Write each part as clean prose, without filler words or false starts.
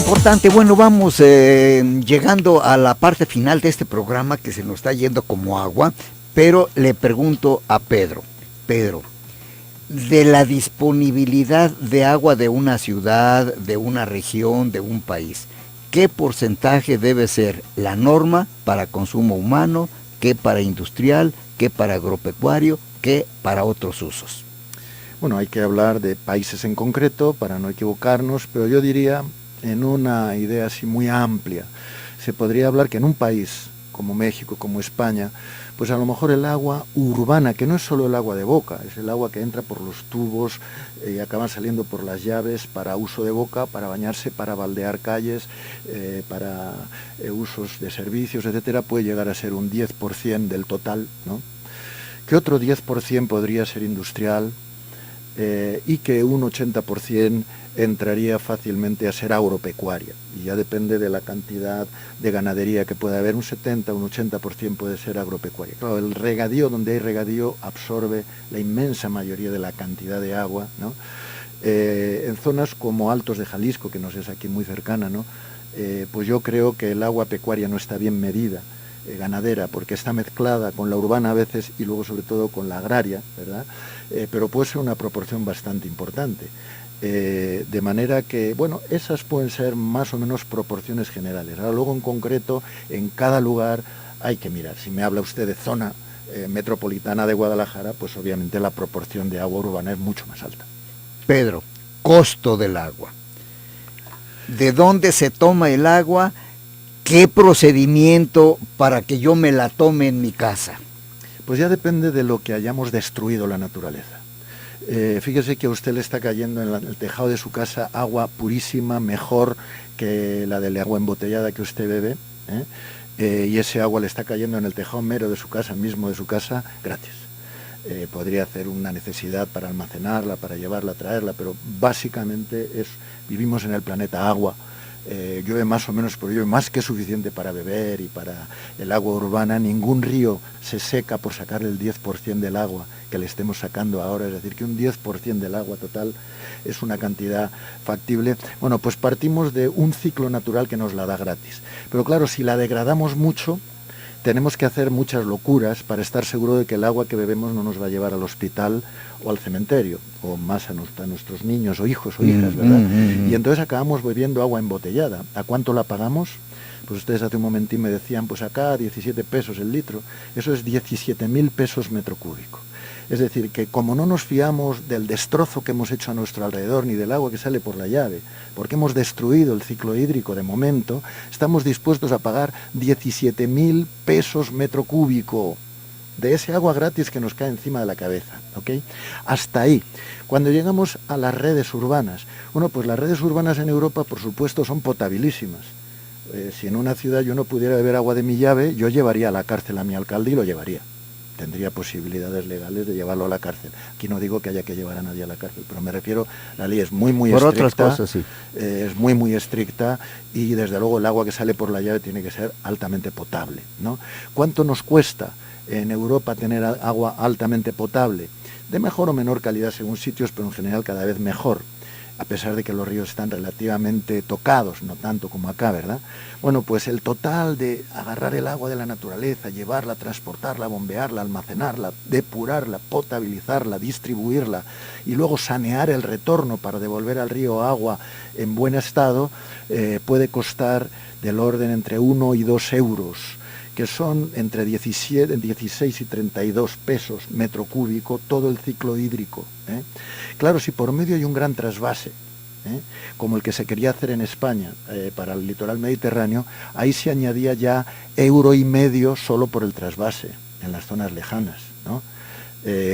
importante. Bueno, vamos llegando a la parte final de este programa que se nos está yendo como agua, pero le pregunto a Pedro, de la disponibilidad de agua de una ciudad, de una región, de un país, ¿qué porcentaje debe ser la norma para consumo humano, qué para industrial, qué para agropecuario, qué para otros usos? Bueno, hay que hablar de países en concreto para no equivocarnos, pero yo diría, en una idea así muy amplia, se podría hablar que en un país como México, como España, pues a lo mejor el agua urbana, que no es solo el agua de boca, es el agua que entra por los tubos y acaba saliendo por las llaves para uso de boca, para bañarse, para baldear calles, para usos de servicios, etcétera, puede llegar a ser un 10% del total, ¿no? ¿Qué otro 10% podría ser industrial? Y que un 80% entraría fácilmente a ser agropecuaria, y ya depende de la cantidad de ganadería que pueda haber, un 70, un 80% puede ser agropecuaria. Claro, el regadío, donde hay regadío, absorbe la inmensa mayoría de la cantidad de agua, ¿no? En zonas como Altos de Jalisco, que nos es aquí muy cercana, ¿no? Pues yo creo que el agua pecuaria no está bien medida, ganadera, porque está mezclada con la urbana a veces y luego sobre todo con la agraria, ¿verdad? Pero puede ser una proporción bastante importante. De manera que, bueno, esas pueden ser más o menos proporciones generales. Ahora luego en concreto, en cada lugar hay que mirar. Si me habla usted de zona metropolitana de Guadalajara, pues obviamente la proporción de agua urbana es mucho más alta. Pedro, costo del agua. ¿De dónde se toma el agua? ¿Qué procedimiento para que yo me la tome en mi casa? Pues ya depende de lo que hayamos destruido la naturaleza. Fíjese que a usted le está cayendo en el tejado de su casa agua purísima, mejor que la del agua embotellada que usted bebe, y ese agua le está cayendo en el tejado mero de su casa, mismo de su casa, gratis. Podría hacer una necesidad para almacenarla, para llevarla, traerla, pero básicamente vivimos en el planeta agua. Llueve más o menos, pero llueve más que suficiente para beber y para el agua urbana. Ningún río se seca por sacarle el 10% del agua que le estemos sacando ahora, es decir, que un 10% del agua total es una cantidad factible. Bueno, pues partimos de un ciclo natural que nos la da gratis. Pero claro, si la degradamos mucho, tenemos que hacer muchas locuras para estar seguro de que el agua que bebemos no nos va a llevar al hospital o al cementerio, o más a nuestros niños o hijos o hijas, ¿verdad? Y entonces acabamos bebiendo agua embotellada. ¿A cuánto la pagamos? Pues ustedes hace un momentín me decían, pues acá 17 pesos el litro. Eso es 17.000 pesos metro cúbico. Es decir, que como no nos fiamos del destrozo que hemos hecho a nuestro alrededor, ni del agua que sale por la llave, porque hemos destruido el ciclo hídrico de momento, estamos dispuestos a pagar 17.000 pesos metro cúbico de ese agua gratis que nos cae encima de la cabeza, ¿ok? Hasta ahí. Cuando llegamos a las redes urbanas, bueno, pues las redes urbanas en Europa, por supuesto, son potabilísimas. Si en una ciudad yo no pudiera beber agua de mi llave, yo llevaría a la cárcel a mi alcalde y lo llevaría. Tendría posibilidades legales de llevarlo a la cárcel. Aquí no digo que haya que llevar a nadie a la cárcel, pero me refiero, la ley es muy estricta. Por otras cosas, sí. Es muy estricta, y desde luego el agua que sale por la llave tiene que ser altamente potable, ¿no? ¿Cuánto nos cuesta en Europa tener agua altamente potable? De mejor o menor calidad según sitios, pero en general cada vez mejor, a pesar de que los ríos están relativamente tocados, no tanto como acá, ¿verdad? Bueno, pues el total de agarrar el agua de la naturaleza, llevarla, transportarla, bombearla, almacenarla, depurarla, potabilizarla, distribuirla y luego sanear el retorno para devolver al río agua en buen estado, puede costar del orden entre 1 y 2 euros, que son entre 16 y 32 pesos metro cúbico todo el ciclo hídrico. Claro, si por medio hay un gran trasvase, como el que se quería hacer en España para el litoral mediterráneo, ahí se añadía ya €1,50 solo por el trasvase en las zonas lejanas, ¿no?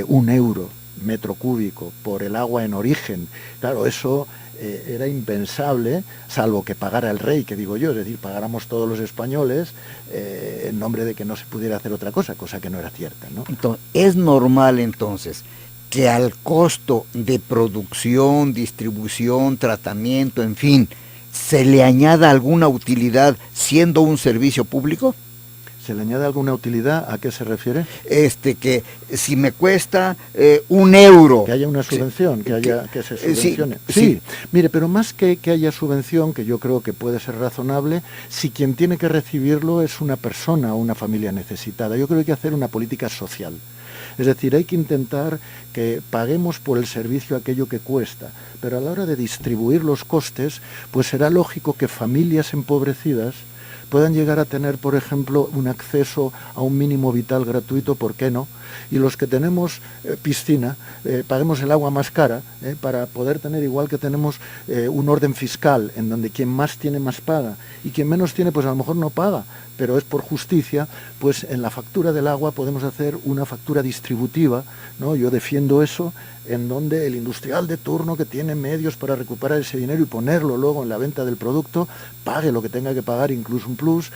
1 euro metro cúbico por el agua en origen. Claro, eso era impensable, salvo que pagara el rey, que digo yo, es decir, pagáramos todos los españoles en nombre de que no se pudiera hacer otra cosa que no era cierta, ¿no? Entonces, es normal entonces que al costo de producción, distribución, tratamiento, en fin, se le añada alguna utilidad siendo un servicio público. ¿Se le añade alguna utilidad? ¿A qué se refiere? Que si me cuesta 1 euro. Que haya una subvención, que se subvencione. Sí, Sí, mire, pero más que haya subvención, que yo creo que puede ser razonable, si quien tiene que recibirlo es una persona o una familia necesitada. Yo creo que hay que hacer una política social. Es decir, hay que intentar que paguemos por el servicio aquello que cuesta, pero a la hora de distribuir los costes, pues será lógico que familias empobrecidas puedan llegar a tener, por ejemplo, un acceso a un mínimo vital gratuito, ¿por qué no? Y los que tenemos piscina, paguemos el agua más cara, para poder tener, igual que tenemos un orden fiscal, en donde quien más tiene más paga, y quien menos tiene, pues a lo mejor no paga, pero es por justicia, pues en la factura del agua podemos hacer una factura distributiva, ¿no? Yo defiendo eso, en donde el industrial de turno que tiene medios para recuperar ese dinero y ponerlo luego en la venta del producto, pague lo que tenga que pagar, incluso un plus,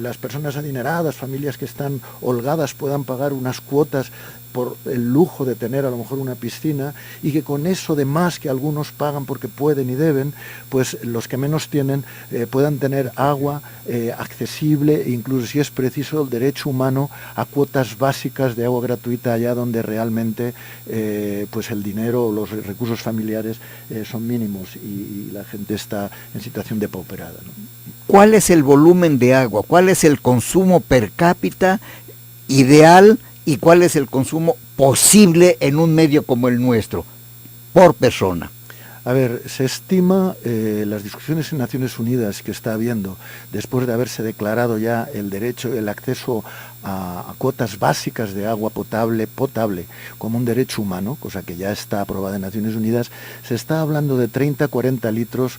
las personas adineradas, familias que están holgadas puedan pagar unas cuotas por el lujo de tener a lo mejor una piscina, y que con eso de más que algunos pagan porque pueden y deben, pues los que menos tienen puedan tener agua accesible, e incluso si es preciso el derecho humano a cuotas básicas de agua gratuita allá donde realmente pues el dinero o los recursos familiares son mínimos y la gente está en situación depauperada, ¿no? ¿Cuál es el volumen de agua? ¿Cuál es el consumo per cápita ideal y cuál es el consumo posible en un medio como el nuestro por persona? A ver, se estima, las discusiones en Naciones Unidas que está habiendo, después de haberse declarado ya el derecho, el acceso a cuotas básicas de agua potable como un derecho humano, cosa que ya está aprobada en Naciones Unidas, se está hablando de 30-40 litros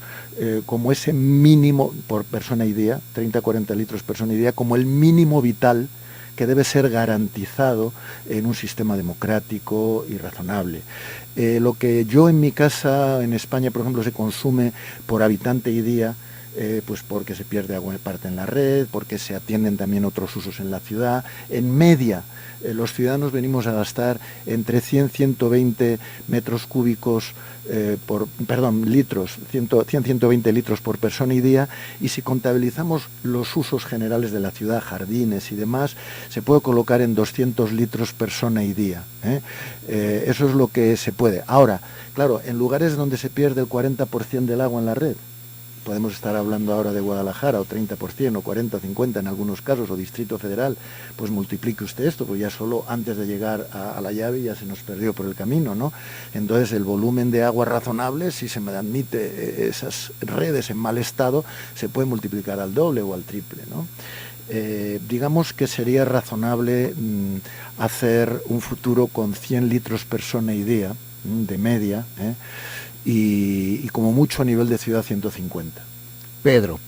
como ese mínimo por persona y día, 30-40 litros persona y día, como el mínimo vital que debe ser garantizado en un sistema democrático y razonable. Lo que yo en mi casa, en España, por ejemplo, se consume por habitante y día, pues porque se pierde agua parte en la red, porque se atienden también otros usos en la ciudad. En media, los ciudadanos venimos a gastar entre 100-120 metros cúbicos litros, 100-120 litros por persona y día, y si contabilizamos los usos generales de la ciudad, jardines y demás, se puede colocar en 200 litros persona y día. Eso es lo que se puede. Ahora, claro, en lugares donde se pierde el 40% del agua en la red, podemos estar hablando ahora de Guadalajara, o 30%, o 40, 50 en algunos casos, o Distrito Federal, pues multiplique usted esto, pues ya solo antes de llegar a la llave ya se nos perdió por el camino, ¿no? Entonces el volumen de agua razonable, si se me admite esas redes en mal estado, se puede multiplicar al doble o al triple, ¿no? Digamos que sería razonable hacer un futuro con 100 litros persona y día, de media, y como mucho a nivel de ciudad 150. Pedro,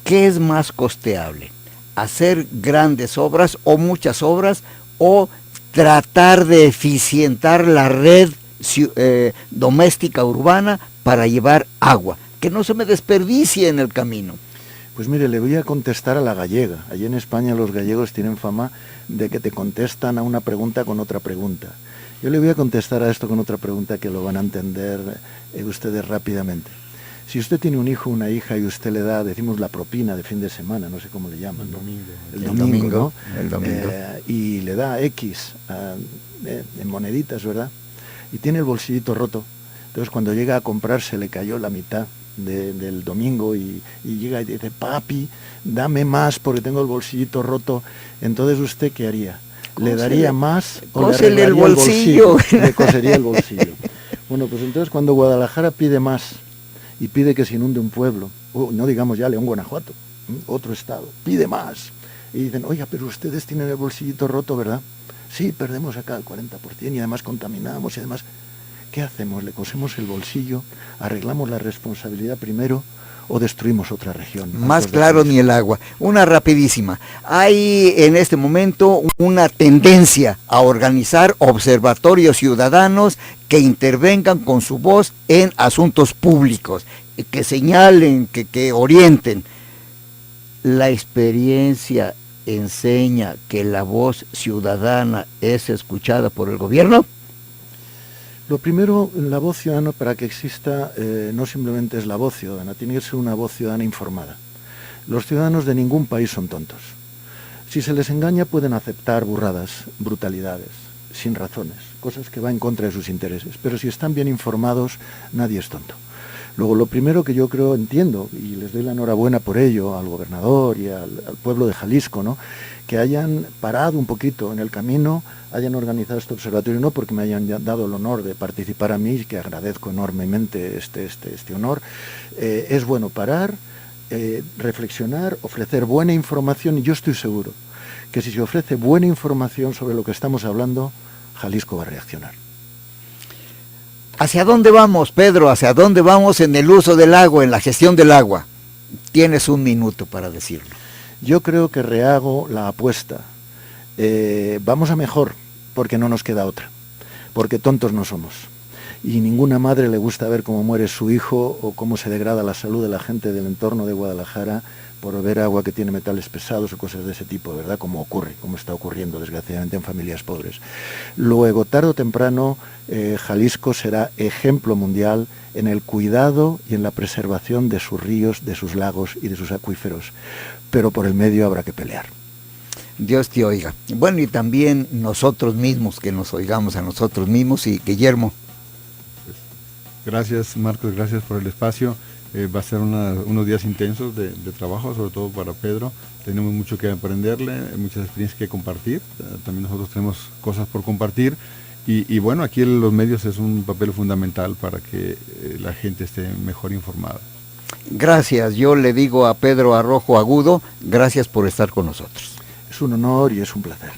¿qué es más costeable? ¿Hacer grandes obras o muchas obras, o tratar de eficientar la red doméstica urbana para llevar agua, que no se me desperdicie en el camino? Pues mire, le voy a contestar a la gallega. Allí en España los gallegos tienen fama de que te contestan a una pregunta con otra pregunta. Yo le voy a contestar a esto con otra pregunta que lo van a entender ustedes rápidamente. Si usted tiene un hijo o una hija y usted le da, decimos, la propina de fin de semana, no sé cómo le llaman, ¿no? El domingo, ¿no? El domingo. Y le da X en moneditas, ¿verdad? Y tiene el bolsillito roto. Entonces cuando llega a comprar se le cayó la mitad del domingo y llega y dice, papi, dame más porque tengo el bolsillito roto. Entonces, ¿usted qué haría? ¿Le daría más o le arreglaría el bolsillo? Le cosería el bolsillo. Bueno, pues entonces cuando Guadalajara pide más y pide que se inunde un pueblo, o no digamos ya León, Guanajuato, otro estado, pide más, y dicen, oiga, pero ustedes tienen el bolsillito roto, ¿verdad? Sí, perdemos acá el 40% y además contaminamos y además, ¿qué hacemos? ¿Le cosemos el bolsillo? ¿Arreglamos la responsabilidad primero? ¿O destruimos otra región? Más claro ni el agua. Una rapidísima. Hay en este momento una tendencia a organizar observatorios ciudadanos que intervengan con su voz en asuntos públicos, que señalen, que orienten. La experiencia enseña que la voz ciudadana es escuchada por el gobierno. Lo primero, la voz ciudadana, para que exista, no simplemente es la voz ciudadana, tiene que ser una voz ciudadana informada. Los ciudadanos de ningún país son tontos. Si se les engaña pueden aceptar burradas, brutalidades, sin razones, cosas que van en contra de sus intereses. Pero si están bien informados, nadie es tonto. Luego, lo primero que yo creo, entiendo, y les doy la enhorabuena por ello, al gobernador y al pueblo de Jalisco, ¿no?, que hayan parado un poquito en el camino, hayan organizado este observatorio, no porque me hayan dado el honor de participar a mí, que agradezco enormemente este honor. Es bueno parar, reflexionar, ofrecer buena información, y yo estoy seguro que si se ofrece buena información sobre lo que estamos hablando, Jalisco va a reaccionar. ¿Hacia dónde vamos, Pedro? ¿Hacia dónde vamos en el uso del agua, en la gestión del agua? Tienes un minuto para decirlo. Yo creo que rehago la apuesta. Vamos a mejor, porque no nos queda otra, porque tontos no somos. Y ninguna madre le gusta ver cómo muere su hijo o cómo se degrada la salud de la gente del entorno de Guadalajara por beber agua que tiene metales pesados o cosas de ese tipo, ¿verdad? Como ocurre, como está ocurriendo desgraciadamente en familias pobres. Luego, tarde o temprano, Jalisco será ejemplo mundial en el cuidado y en la preservación de sus ríos, de sus lagos y de sus acuíferos. Pero por el medio habrá que pelear. Dios te oiga. Bueno, y también nosotros mismos, que nos oigamos a nosotros mismos. Y Guillermo. Gracias, Marcos, gracias por el espacio. Va a ser unos días intensos de trabajo, sobre todo para Pedro. Tenemos mucho que aprenderle, muchas experiencias que compartir. También nosotros tenemos cosas por compartir. Y bueno, aquí los medios es un papel fundamental para que la gente esté mejor informada. Gracias, yo le digo a Pedro Arrojo Agudo, gracias por estar con nosotros. Es un honor y es un placer.